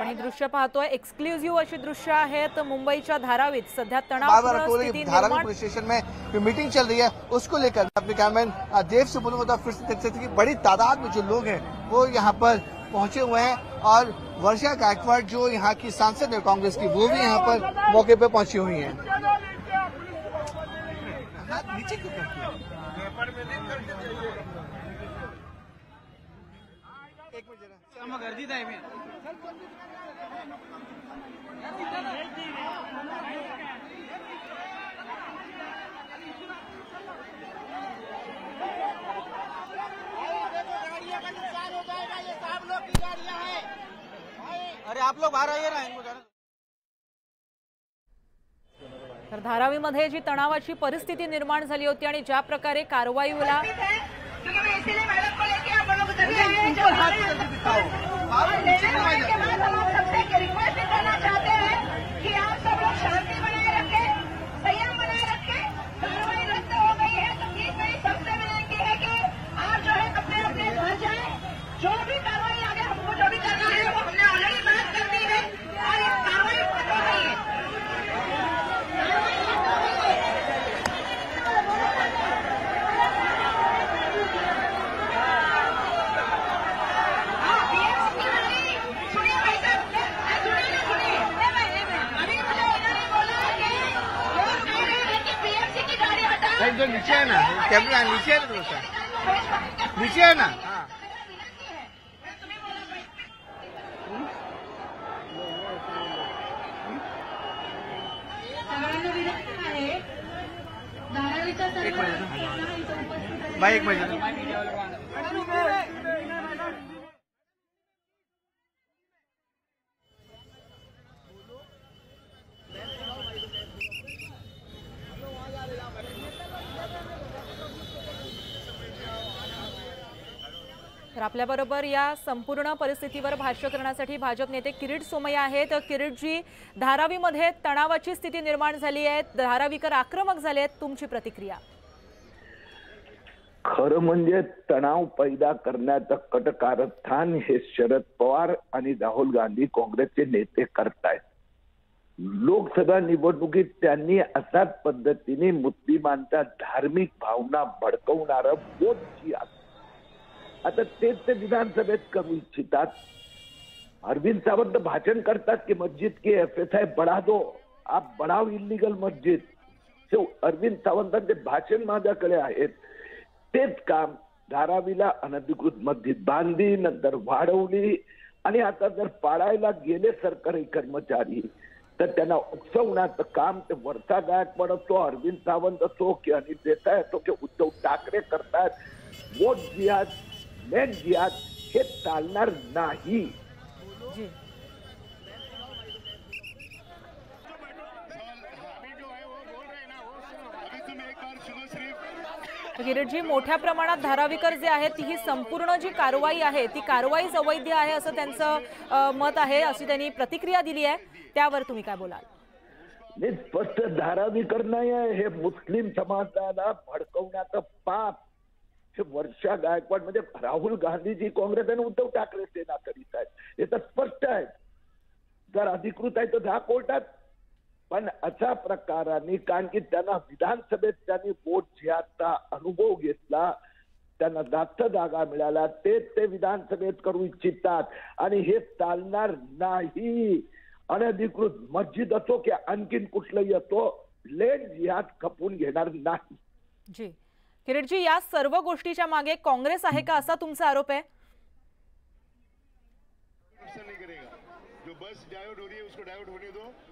आणि दृश्य पाहतोय एक्सक्लुझिव्ह अशी दृश्य आहेत मुंबईच्या धारावीत सध्या तणावपूर्ण स्थिती निर्माण। पुलिस स्टेशन में जो मीटिंग चल रही है उसको लेकर अपने कैमरामैन देव से बोलूंगा तो फिर से देख सकते हैं कि बड़ी तादाद में जो लोग हैं वो यहाँ पर पहुंचे हुए हैं और वर्षा गायकवाड़ जो यहाँ की सांसद है कांग्रेस की वो भी यहाँ पर मौके पर पहुंची हुई है। अरे आप लोग बाहर आइए ना इनको जाने। तर धारावीमध्ये जी तणावाची परिस्थिती निर्माण झाली होती आणि ज्या प्रकारे कारवाईला जो नीचे है ना कैमरा नीचे है ना दोस्त नीचे है ना। हाँ भाई एक मिनट तर आपल्याबरोबर या संपूर्ण परिस्थितीवर भाष्य करण्यासाठी भाजप नेते किरीट सोमय्या आहेत। किरीटजी, धारावीमध्ये तणावाची स्थिती निर्माण झाली आहे, धारावीकर आक्रमक झाले आहेत, तुमची प्रतिक्रिया? खरं म्हणजे तणाव पैदा करण्याचं कटकारस्थान हे शरद पवार आणि राहुल गांधी काँग्रेसचे नेते करतायत। लोकसभा निवडणुकीत त्यांनी अशाच पद्धतीने मुस्लिमांच्या धार्मिक भावना भडकवणारं बोध आता तेच ते विधानसभेत करू इच्छितात। अरविंद सावंत भाषण करतात की मस्जिद के एफएसआई बढ़ा दो, आप बढ़ाओ इल्लीगल मस्जिद। सो अरविंद सावंतांचे भाषण माझ्याकडे आहेत। तेच काम धारावीला अनधिकृत मस्जिद बांधली, नंतर वाढवली आणि आता जर पाडायला गेले सरकारी कर्मचारी तर त्यांना उकसवण्याचं काम ते वर्षा गायकवाड असो, अरविंद सावंत असो की अनिल देसाई असो की उद्धव ठाकरे करतात। वोट जिहाद लँड जिहाद हे चालणार नाही। किरीटजी, मोठ्या प्रमाणात धारावीकर जे आहेत ही संपूर्ण जी कारवाई आहे ती कारवाईच अवैध आहे असं त्यांचं मत आहे, अशी त्यांनी प्रतिक्रिया दिली आहे, त्यावर तुम्ही काय बोलाल? स्पष्ट धारावीकर नाही आहे, हे मुस्लिम समाजाला भडकवण्याचं पाप वर्षा गायकवाड म्हणजे राहुल गांधीजी काँग्रेस आणि उद्धव ठाकरे सेना करीत आहेत, हे तर स्पष्ट आहे। जर अधिकृत आहे तर जा कोर्टात, पण अशा प्रकाराने कारण की त्यांना विधानसभेत त्यांनी वोट जिहादचा अनुभव घेतला, त्यांना जास्त जागा मिळाल्या, ते विधानसभेत करू इच्छितात आणि हे चालणार नाही। अनधिकृत मस्जिद असो की आणखीन कुठलंही असो, लँड जिहाद खपून घेणार नाही। जी किरीटजी, या सर्व गोष्टीच्या मागे काँग्रेस आहे का असा तुमचा आरोप आहे?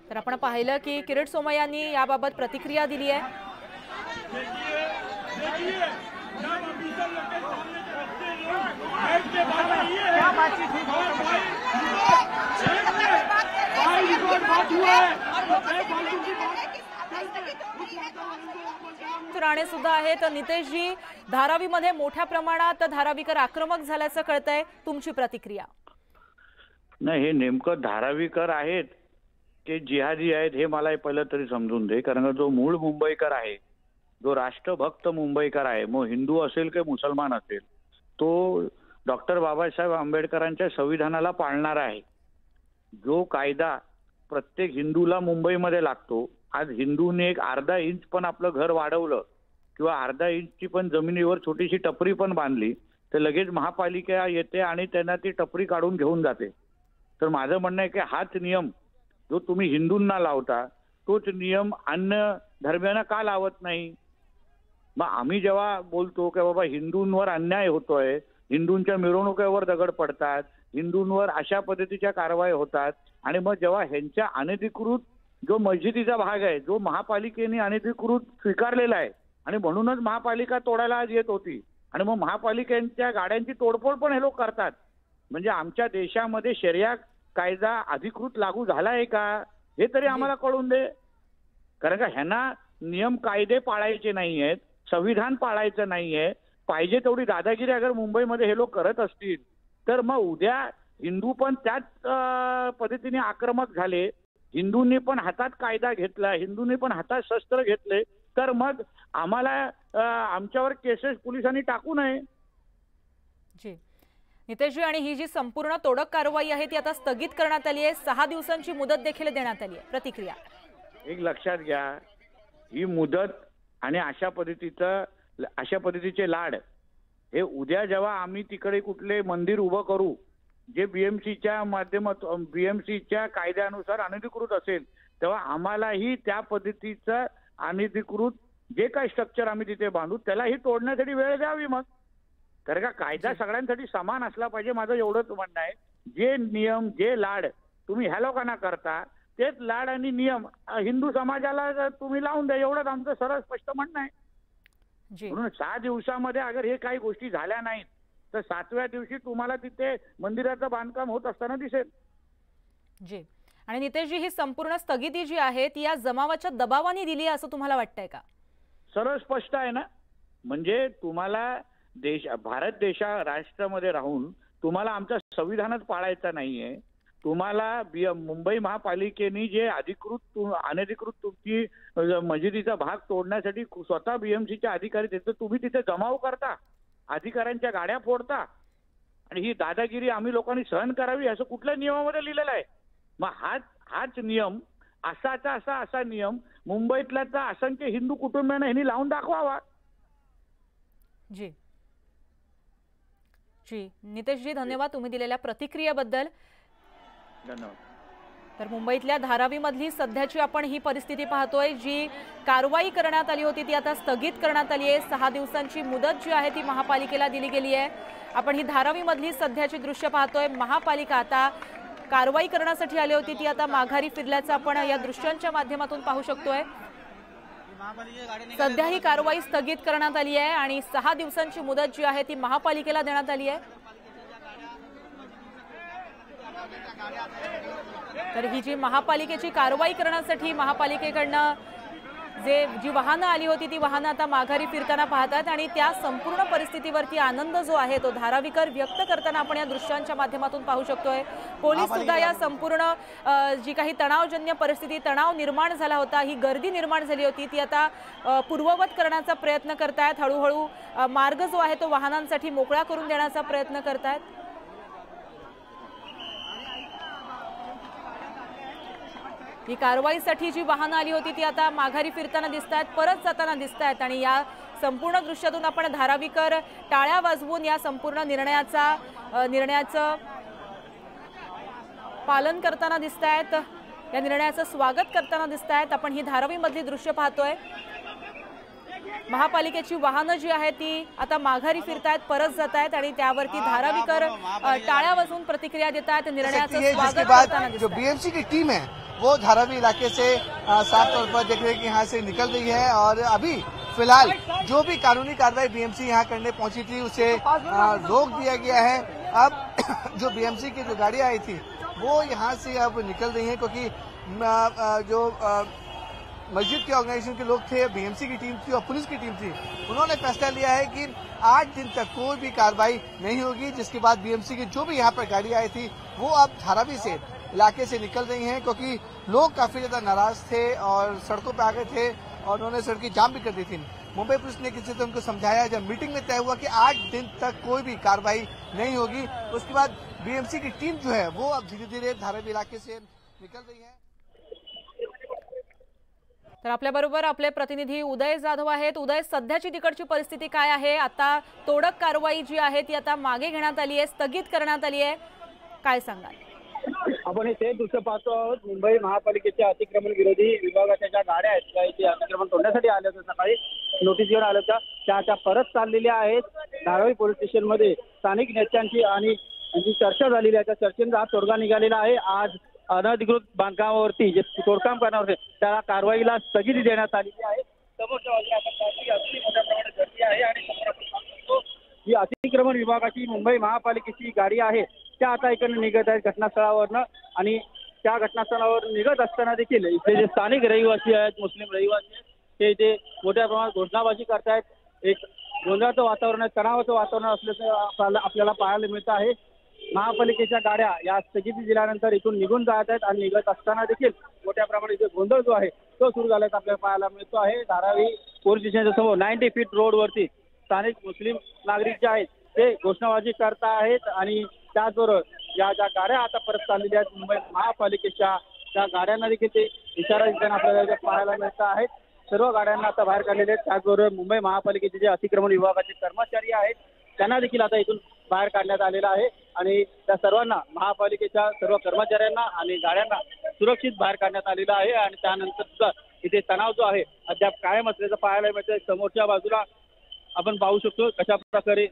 तर आपण पाहिलं की किरीट सोमय्यांनी याबाबत प्रतिक्रिया दिली आहे। राणे सुद्धा आहेत। नितेशजी, धारावीमध्ये मोठ्या प्रमाणात धारावीकर आक्रमक झाल्याचं कळतंय, तुमची प्रतिक्रिया? नाही, हे नेमकं धारावीकर आहेत की जिहादी आहेत हे मला पहिलं तरी समजून दे। कारण जो मूळ मुंबईकर आहे, जो राष्ट्रभक्त मुंबईकर आहे, मग हिंदू असेल की मुसलमान असेल, तो डॉक्टर बाबासाहेब आंबेडकरांच्या संविधानाला पाळणारा आहे। जो कायदा प्रत्येक हिंदूला मुंबईमध्ये लागतो, आज हिंदूने एक अर्धा इंच पण आपलं घर वाढवलं किंवा अर्धा इंचची पण जमिनीवर छोटीशी टपरी पण बांधली तर लगेच महापालिका येते आणि त्यांना ती टपरी काढून घेऊन जाते. तर माझं म्हणणं आहे की हाच नियम जो तुम्ही हिंदूंना लावता तोच नियम अन्य धर्मियांना का लावत नाही? मग आम्ही जेव्हा बोलतो की बाबा हिंदूंवर अन्याय होतोय, हिंदूंच्या मिरवणुकीवर दगड पडतात, हिंदूंवर अशा पद्धतीच्या कारवाई होतात आणि मग जेव्हा ह्यांच्या अनधिकृत जो मस्जिदीचा भाग आहे जो महापालिकेने अनधिकृत स्वीकारलेला आहे आणि म्हणूनच महापालिका तोडायला आज येत होती आणि मग महापालिकेच्या गाड्यांची तोडफोड पण हे लोक करतात. म्हणजे आमच्या देशामध्ये शरिया कायदा अधिकृत लागू झाला आहे का हे तरी आम्हाला कळून दे. कारण का ह्यांना नियम कायदे पाळायचे नाही आहेत, संविधान पाळायचं नाहीये. पाहिजे तेवढी दादागिरी अगर मुंबईमध्ये हे लोक करत असतील तर मग उद्या हिंदू पण त्याच पद्धतीने आक्रमक झाले, हिंदूंनी पण हातात कायदा घेतला, हिंदूंनी पण हातात शस्त्र घेतले तर मग आम्हाला आमच्यावर केसेस पोलिसांनी टाकू नये. जी नितेशजी, आणि ही जी संपूर्ण तोडक कारवाई आहे ती आता स्थगित करण्यात आली आहे. 6 दिवसांची मुदत देखील देण्यात आली आहे. प्रतिक्रिया? एक लक्षात घ्या, ही मुदत आणि अशा पद्धतीचे लाड हे उद्या जेव्हा आम्ही तिकडे कुठले मंदिर उभं करू जे बीएमसीच्या माध्यमातून बीएमसीच्या कायद्यानुसार अनधिकृत असेल तेव्हा आम्हालाही त्या पद्धतीचं अनधिकृत जे काही स्ट्रक्चर आम्ही तिथे बांधू त्यालाही तोडण्यासाठी वेळ द्यावी. मग कारण का कायदा सगळ्यांसाठी समान असला पाहिजे. माझं एवढंच म्हणणं आहे, जे नियम जे लाड तुम्ही ह्या लोकांना करता तेच लाड आणि नियम हिंदू समाजाला तुम्ही लावून द्या, एवढंच आमचं सरळ स्पष्ट म्हणणं आहे. म्हणून 6 दिवसामध्ये अगर हे काही गोष्टी झाल्या नाहीत तर 7व्या दिवशी तुम्हाला तिथे मंदिराचं बांधकाम होत असताना दिसेल. जी, आणि नितेशजी, ही संपूर्ण स्थगिती जी आहे ती या जमावाच्या दबावाने दिली आहे असं तुम्हाला वाटतंय का? सरळ स्पष्ट आहे ना. म्हणजे तुम्हाला भारत राष्ट्रामध्ये राहून तुम्हाला आमचं संविधानच पाळायचं नाहीये. तुम्हाला मुंबई महापालिकेने जे अनधिकृत तुमची मस्जिदीचा भाग तोडण्यासाठी स्वतः बीएमसीचे अधिकारी देतो, तुम्ही तिथे जमाव करता, अधिकाऱ्यांच्या गाड्या फोडता आणि ही दादागिरी आम्ही लोकांनी सहन करावी असं कुठल्या नियमामध्ये लिहिलेलं आहे? मग हाच नियम असा नियम मुंबईतल्या असंख्य हिंदू कुटुंबियांना ह्यांनी लावून दाखवावा. जी जी नितेशजी, धन्यवाद तुम्ही दिलेल्या प्रतिक्रियेबद्दल. धन्यवाद. तर मुंबईतल्या धारावीमधली सध्याची आपण ही परिस्थिती पाहतोय. जी कारवाई करण्यात आली होती ती आता स्थगित करण्यात आली आहे. 6 दिवसांची मुदत जी आहे ती महापालिकेला दिली गेली आहे. आपण ही धारावीमधली सध्याची दृश्य पाहतोय. महापालिका आता कारवाई करण्यासाठी आली होती, ती आता माघारी फिरल्याचं आपण या दृश्यांच्या माध्यमातून पाहू शकतोय. सध्या ही कारवाई स्थगित करण्यात आली आहे आणि 6 दिवसांची मुदत जी आहे ती महापालिकेला देण्यात आली आहे. तर ही जी महापालिकेची कारवाई करण्यासाठी महापालिकेकडनं जी वाहनं आली होती ती वाहनं आता माघारी फिरताना पाहतात आणि त्या संपूर्ण परिस्थितीवरती आनंद जो आहे तो धारावीकर व्यक्त करताना आपण या दृश्यांच्या माध्यमातून पाहू शकतोय. पोलीस सुद्धा या संपूर्ण जी काही तणावजन्य परिस्थिती, तणाव निर्माण झाला होता, ही गर्दी निर्माण झाली होती, ती आता पूर्ववत करण्याचा प्रयत्न करतायत. हळूहळू मार्ग जो आहे तो वाहनांसाठी मोकळा करून देण्याचा प्रयत्न करतायत. ही कारवाईसाठी जी वाहनं आली होती ती आता माघारी फिरताना दिसतात, परत जाताना दिसतात आणि या संपूर्ण दृश्यातून आपण धारावीकर टाळ्या वाजवून या संपूर्ण निर्णयाचं पालन करताना दिसतायत, या निर्णयाचं स्वागत करताना दिसतायत. आपण ही धारावीमधली दृश्य पाहतोय. महापालिकेची वाहनं जी आहेत ती आता माघारी फिरतायत, परत जात आहेत आणि त्यावरती धारावीकर टाळ्या वाजवून प्रतिक्रिया देत आहेत. निर्णयाचं स्वागत करताना दिसतात. जो बीएमसी की टीम है वो धारावी इलाके से साफ तौर पर देख रहे हैं कि यहाँ से निकल रही है और अभी फिलहाल जो भी कानूनी कार्रवाई बीएमसी यहाँ करने पहुंची थी उसे रोक दिया गया है. अब जो बीएमसी की जो गाड़ियां आई थी वो यहाँ से अब निकल रही हैं क्योंकि जो मस्जिद के ऑर्गेनाइजेशन के लोग थे, बीएमसी की टीम थी और पुलिस की टीम थी, उन्होंने फैसला लिया है कि 8 दिन तक कोई भी कार्रवाई नहीं होगी. जिसके बाद बीएमसी की जो भी यहाँ पर गाड़ियां आई थी वो अब धारावी से इलाके से निकल रही हैं क्योंकि लोग काफी ज्यादा नाराज थे और सड़कों पर आ गए थे और उन्होंने सड़कें जाम भी कर दी थी. मुंबई पुलिस ने किसी तरह उनको समझाया. जब मीटिंग में तय हुआ कि 8 दिन तक कोई भी कार्रवाई नहीं होगी, उसके बाद बीएमसी की टीम जो है वो अब धीरे धीरे धारावी इलाके से निकल रही है। तर आपल्याबरोबर आपले प्रतिनिधी उदय जाधव आहेत। उदय, सध्याची तिकडची परिस्थिती काय आहे? आता तोडक कारवाई जी आहे ती आता मागे घेण्यात आली आहे, स्थगित करण्यात आली आहे, काय सांगाल? आपण हे दृश्य पाहतो आहोत। मुंबई महापालिकेच्या अतिक्रमण विरोधी विभागाच्या ज्या गाड्या आहेत त्या इथे अतिक्रमण तोडण्यासाठी आल्या होत्या, सकाळी नोटीस घेऊन आल्या होत्या, त्या आता परत चाललेल्या आहेत धारावी पोलीस स्टेशनमध्ये। स्थानिक नेत्यांची आणि जी चर्चा झालेली आहे त्या चर्चेचा तोडगा निघालेला आहे। आज अनधिकृत बांधकामावरती जे तोडकाम करणार होते त्या कारवाईला स्थगिती देण्यात आलेली आहे। समोरच्या बाजूला आपण पाहतो अगदी मोठ्या प्रमाणात गर्दी आहे आणि समोर आपण पाहतो जी अतिक्रमण विभागाची मुंबई महापालिकेची गाडी आहे त्या आता इकडे निघत आहेत घटनास्थळावरनं। आणि त्या घटनास्थळावर निघत असताना देखील इथे जे स्थानिक रहिवासी आहेत, मुस्लिम रहिवासी आहेत, ते इथे मोठ्या प्रमाणात घोषणाबाजी करतायत। एक गोंधळाचं वातावरण आहे, तणावाचं वातावरण असल्याचं आपल्याला पाहायला मिळतं आहे। महापालिकेच्या गाड्या या स्थगिती दिल्यानंतर इथून निघून जात आहेत आणि निघत असताना देखील मोठ्या प्रमाणात इथे गोंधळ जो आहे तो सुरू झाल्याचं आपल्याला पाहायला मिळतो आहे। धारावी पोलीस स्टेशनच्या समोर 90 फीट रोडवरती स्थानिक मुस्लिम नागरिक जे आहेत ते घोषणाबाजी करत आहेत आणि त्याचबरोबर या ज्या गाड्या आता परत चाललेल्या आहेत मुंबई महापालिकेच्या त्या गाड्यांना देखील ते इशारा देताना आपल्याला पाहायला मिळत आहेत। सर्व गाड्यांना आता बाहेर काढलेले आहेत। त्याचबरोबर मुंबई महापालिकेचे जे अतिक्रमण विभागाचे कर्मचारी आहेत त्यांना देखील आता इथून बाहेर काढण्यात आलेला आहे आणि त्या सर्वांना महापालिकेच्या सर्व कर्मचाऱ्यांना आणि गाड्यांना सुरक्षित बाहेर काढण्यात आलेलं आहे। आणि त्यानंतर सुद्धा इथे तणाव जो आहे अद्याप कायम असल्याचं पाहायला मिळतंय। समोरच्या बाजूला आपण पाहू शकतो कशा प्रकारे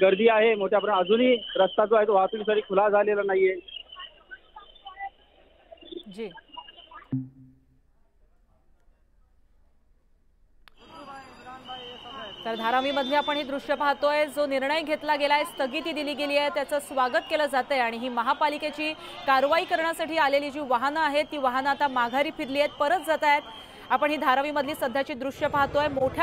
गर्दी आहे मोठ्या प्रमाणात। अजूनही रस्ता जो आहे तो वाहतुकीसाठी खुला झालेला नाहीये। जी तर धारावीमधली आपण ही दृश्य पाहतोय। जो निर्णय घेतला गेलाय, स्थगिती दिली गेली आहे, त्याचं स्वागत केलं जातंय आणि ही महापालिकेची कारवाई करण्यासाठी आलेली जी वाहनं आहेत ती वाहनं आता माघारी फिरली आहेत, परत जात आहेत। आपण ही धारावीमधली सध्याची दृश्य पाहतोय। मोठ्या